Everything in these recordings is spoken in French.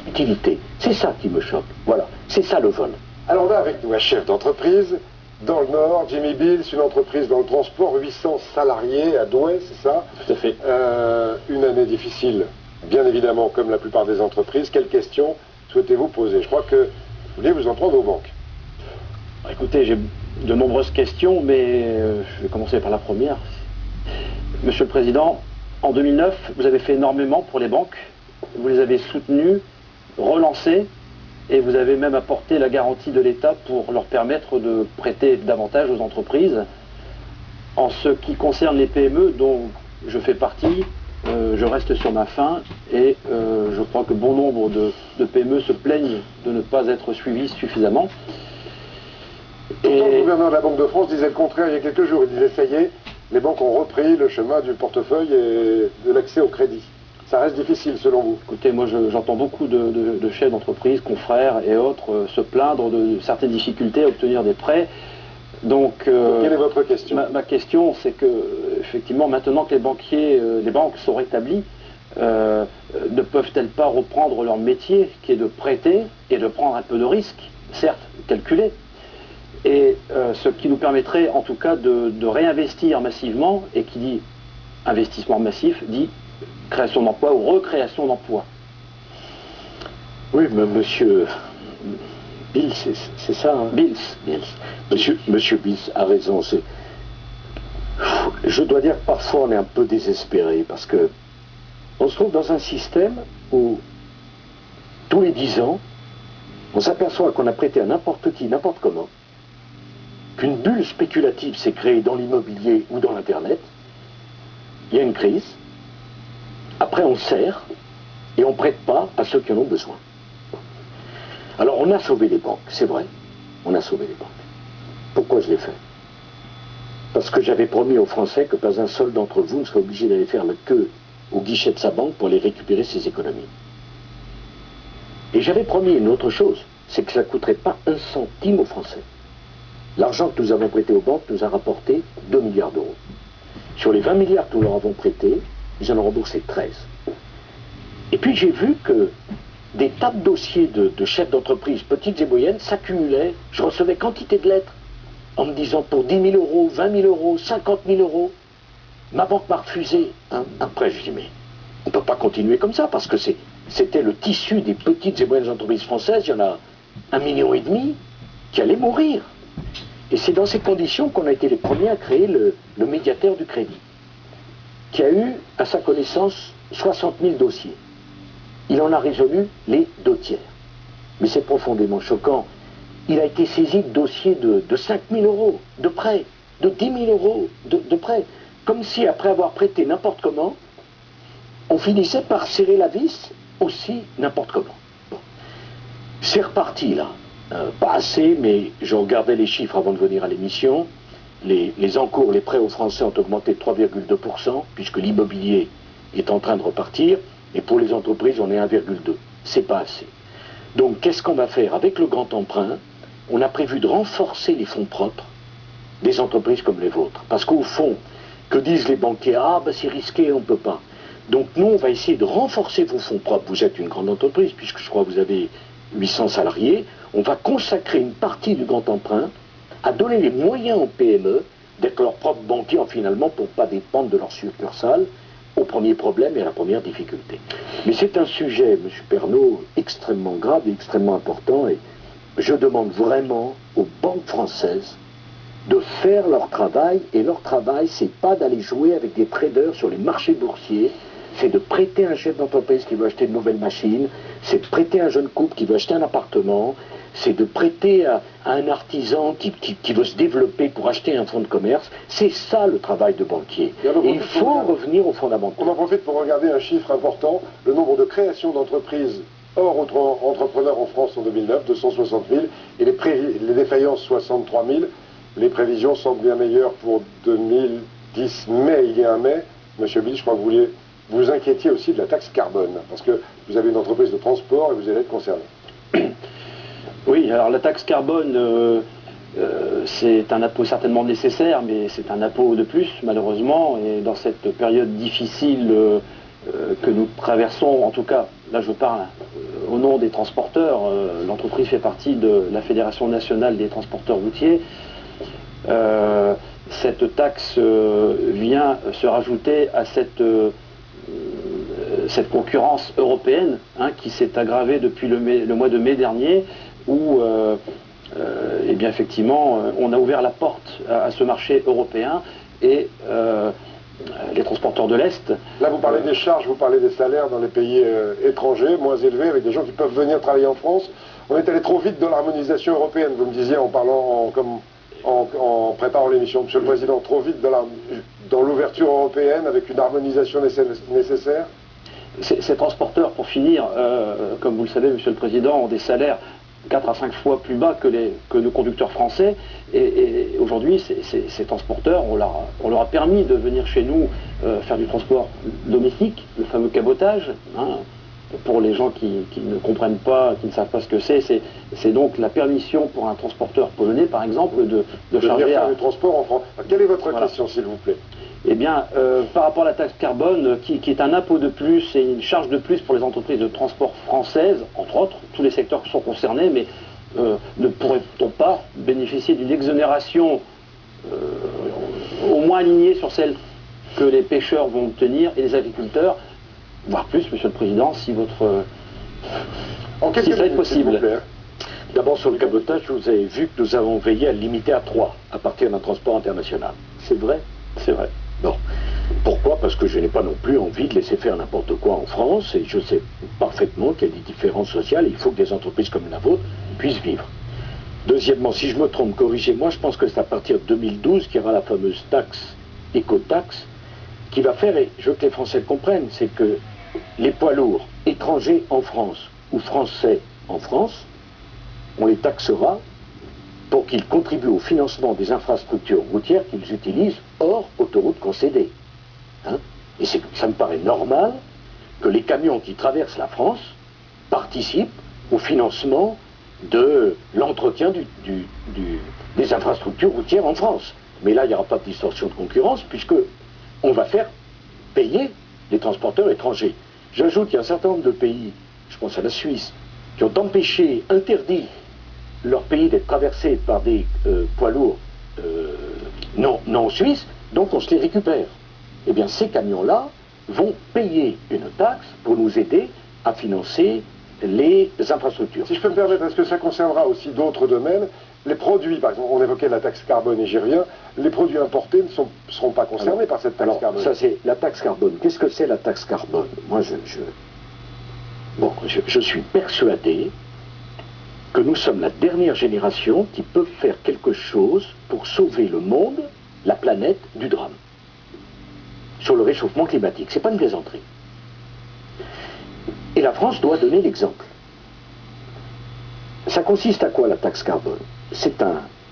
subtilité. C'est ça qui me choque. Voilà, c'est ça le vol. Alors là, avec nous, un chef d'entreprise, dans le Nord, Jimmy Bills, une entreprise dans le transport, 800 salariés à Douai, c'est ça? Tout à fait. Une année difficile, bien évidemment, comme la plupart des entreprises. Quelles questions souhaitez-vous poser? Je crois que vous vouliez vous en prendre aux banques. Écoutez, j'ai de nombreuses questions, mais je vais commencer par la première. Monsieur le Président, en 2009, vous avez fait énormément pour les banques. Vous les avez soutenues, relancées, et vous avez même apporté la garantie de l'État pour leur permettre de prêter davantage aux entreprises. En ce qui concerne les PME, dont je fais partie, je reste sur ma faim et je crois que bon nombre de PME se plaignent de ne pas être suivies suffisamment. Pourtant, le gouverneur de la Banque de France disait le contraire il y a quelques jours. Il disait, ça y est, les banques ont repris le chemin du portefeuille et de l'accès au crédit. Ça reste difficile selon vous? Écoutez, moi j'entends beaucoup de chefs d'entreprise, confrères et autres se plaindre de certaines difficultés à obtenir des prêts. Donc, quelle est votre question? Ma question, c'est que, effectivement, maintenant que les banques sont rétablies, ne peuvent-elles pas reprendre leur métier, qui est de prêter et de prendre un peu de risques, certes calculés, et ce qui nous permettrait en tout cas de réinvestir massivement, et qui dit investissement massif, dit création d'emplois ou recréation d'emplois. Oui, mais monsieur Bills, c'est ça, hein? Bills. Monsieur Bills a raison. Je dois dire que parfois on est un peu désespéré, parce que on se trouve dans un système où tous les 10 ans, on s'aperçoit qu'on a prêté à n'importe qui, n'importe comment, qu'une bulle spéculative s'est créée dans l'immobilier ou dans l'Internet, il y a une crise, après on serre, et on ne prête pas à ceux qui en ont besoin. Alors on a sauvé les banques, c'est vrai, on a sauvé les banques. Pourquoi je l'ai fait? Parce que j'avais promis aux Français que pas un seul d'entre vous ne serait obligé d'aller faire la queue au guichet de sa banque pour aller récupérer ses économies. Et j'avais promis une autre chose, c'est que ça ne coûterait pas un centime aux Français. L'argent que nous avons prêté aux banques nous a rapporté 2 milliards d'euros. Sur les 20 milliards que nous leur avons prêtés, ils en ont remboursé 13. Et puis j'ai vu que des tas de dossiers de chefs d'entreprise, petites et moyennes, s'accumulaient. Je recevais quantité de lettres en me disant pour 10 000 euros, 20 000 euros, 50 000 euros. Ma banque m'a refusé un prêt. Je dis mais on ne peut pas continuer comme ça, parce que c'était le tissu des petites et moyennes entreprises françaises. Il y en a 1,5 million qui allaient mourir. Et c'est dans ces conditions qu'on a été les premiers à créer le médiateur du crédit, qui a eu à sa connaissance 60 000 dossiers. Il en a résolu les 2/3. Mais c'est profondément choquant. Il a été saisi de dossiers de 5 000 euros de prêt, de 10 000 euros de prêt. Comme si après avoir prêté n'importe comment, on finissait par serrer la vis aussi n'importe comment. Bon. C'est reparti là. Pas assez, mais je regardais les chiffres avant de venir à l'émission. Les encours, les prêts aux Français ont augmenté de 3,2%, puisque l'immobilier est en train de repartir. Et pour les entreprises, on est 1,2. C'est pas assez. Donc, qu'est-ce qu'on va faire? Avec le grand emprunt, on a prévu de renforcer les fonds propres des entreprises comme les vôtres. Parce qu'au fond, que disent les banquiers? Ah, ben c'est risqué, on ne peut pas. Donc, nous, on va essayer de renforcer vos fonds propres. Vous êtes une grande entreprise, puisque je crois que vous avez 800 salariés. On va consacrer une partie du grand emprunt à donner les moyens aux PME d'être leurs propres banquiers, finalement, pour ne pas dépendre de leur succursale, au premier problème et à la première difficulté. Mais c'est un sujet, M. Pernaut, extrêmement grave et extrêmement important, et je demande vraiment aux banques françaises de faire leur travail, et leur travail, c'est pas d'aller jouer avec des traders sur les marchés boursiers, c'est de prêter à un chef d'entreprise qui veut acheter de nouvelles machines, c'est de prêter à un jeune couple qui veut acheter un appartement, c'est de prêter à un artisan qui veut se développer pour acheter un fonds de commerce. C'est ça le travail de banquier. Et il faut revenir aux fondamentaux. On en profite pour regarder un chiffre important, le nombre de créations d'entreprises hors entrepreneurs en France en 2009, 260 000, et les défaillances 63 000. Les prévisions semblent bien meilleures pour 2010, mais il y a un mais, M. Bills, je crois que vous vous inquiétiez aussi de la taxe carbone, parce que vous avez une entreprise de transport et vous allez être concerné. Oui, alors la taxe carbone, c'est un impôt certainement nécessaire, mais c'est un impôt de plus, malheureusement, et dans cette période difficile que nous traversons, en tout cas, là je parle au nom des transporteurs, l'entreprise fait partie de la Fédération nationale des transporteurs routiers. Cette taxe vient se rajouter à cette concurrence européenne qui s'est aggravée depuis le mois de mai dernier, où eh bien, effectivement, on a ouvert la porte à ce marché européen et les transporteurs de l'Est. Là, vous parlez des charges, vous parlez des salaires dans les pays étrangers, moins élevés, avec des gens qui peuvent venir travailler en France. On est allé trop vite dans l'harmonisation européenne, vous me disiez en parlant, en préparant l'émission, Monsieur le Président, trop vite dans l'ouverture européenne avec une harmonisation nécessaire. Ces transporteurs, pour finir, comme vous le savez, Monsieur le Président, ont des salaires 4 à 5 fois plus bas que nos conducteurs français. Et aujourd'hui, ces transporteurs, on leur a permis de venir chez nous faire du transport domestique, le fameux cabotage. Pour les gens qui ne comprennent pas, qui ne savent pas ce que c'est donc la permission pour un transporteur polonais, par exemple, de charger faire du transport en France. Quelle est votre question, s'il vous plaît? Eh bien, par rapport à la taxe carbone, qui est un impôt de plus et une charge de plus pour les entreprises de transport françaises, entre autres, tous les secteurs qui sont concernés, mais ne pourrait-on pas bénéficier d'une exonération au moins alignée sur celle que les pêcheurs vont obtenir et les agriculteurs, voire plus, Monsieur le Président, si ça est possible. D'abord, sur le cabotage, vous avez vu que nous avons veillé à le limiter à 3 à partir d'un transport international. C'est vrai? C'est vrai. Bon. Pourquoi? Parce que je n'ai pas non plus envie de laisser faire n'importe quoi en France, et je sais parfaitement qu'il y a des différences sociales, et il faut que des entreprises comme la vôtre puissent vivre. Deuxièmement, si je me trompe, corrigez-moi, je pense que c'est à partir de 2012 qu'il y aura la fameuse taxe, écotaxe, qui va faire, et je veux que les Français le comprennent, c'est que les poids lourds étrangers en France ou français en France, on les taxera pour qu'ils contribuent au financement des infrastructures routières qu'ils utilisent hors autoroute concédée. Et ça me paraît normal que les camions qui traversent la France participent au financement de l'entretien des infrastructures routières en France. Mais là, il n'y aura pas de distorsion de concurrence, puisque on va faire payer les transporteurs étrangers. J'ajoute qu'il y a un certain nombre de pays, je pense à la Suisse, qui ont interdit leur pays d'être traversé par des poids lourds non suisses, donc on se les récupère. Eh bien, ces camions-là vont payer une taxe pour nous aider à financer les infrastructures. Si je peux me permettre, est-ce que ça concernera aussi d'autres domaines? Les produits, par exemple, on évoquait la taxe carbone et j'y reviens, les produits importés ne seront pas concernés par cette taxe carbone. Ça, c'est la taxe carbone. Qu'est-ce que c'est la taxe carbone? Moi, je suis persuadé que nous sommes la dernière génération qui peut faire quelque chose pour sauver le monde, la planète, du drame. Sur le réchauffement climatique. C'est pas une plaisanterie. Et la France doit donner l'exemple. Ça consiste à quoi la taxe carbone? C'est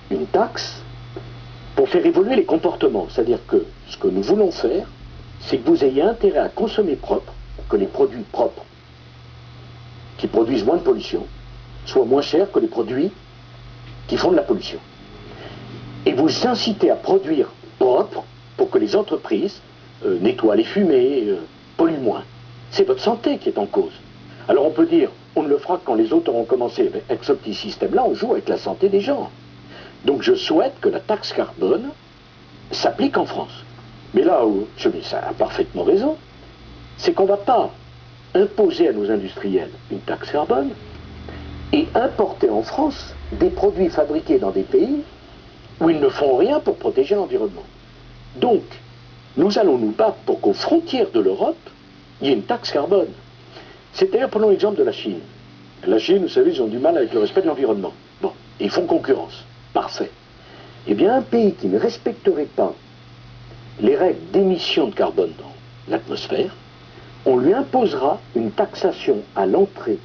une taxe pour faire évoluer les comportements. C'est-à-dire que ce que nous voulons faire, c'est que vous ayez intérêt à consommer propre, que les produits propres, qui produisent moins de pollution, soient moins chers que les produits qui font de la pollution. Et vous incitez à produire propre pour que les entreprises nettoient les fumées, polluent moins. C'est votre santé qui est en cause. Alors on peut dire, on ne le fera quand les autres auront commencé. Mais avec ce petit système-là, on joue avec la santé des gens. Donc je souhaite que la taxe carbone s'applique en France. Mais là où ça a parfaitement raison, c'est qu'on ne va pas imposer à nos industriels une taxe carbone et importer en France des produits fabriqués dans des pays où ils ne font rien pour protéger l'environnement. Donc, nous allons nous battre pour qu'aux frontières de l'Europe, il y ait une taxe carbone. C'est d'ailleurs, prenons l'exemple de la Chine. La Chine, vous savez, ils ont du mal avec le respect de l'environnement. Bon, et ils font concurrence. Parfait. Eh bien, un pays qui ne respecterait pas les règles d'émission de carbone dans l'atmosphère, on lui imposera une taxation à l'entrée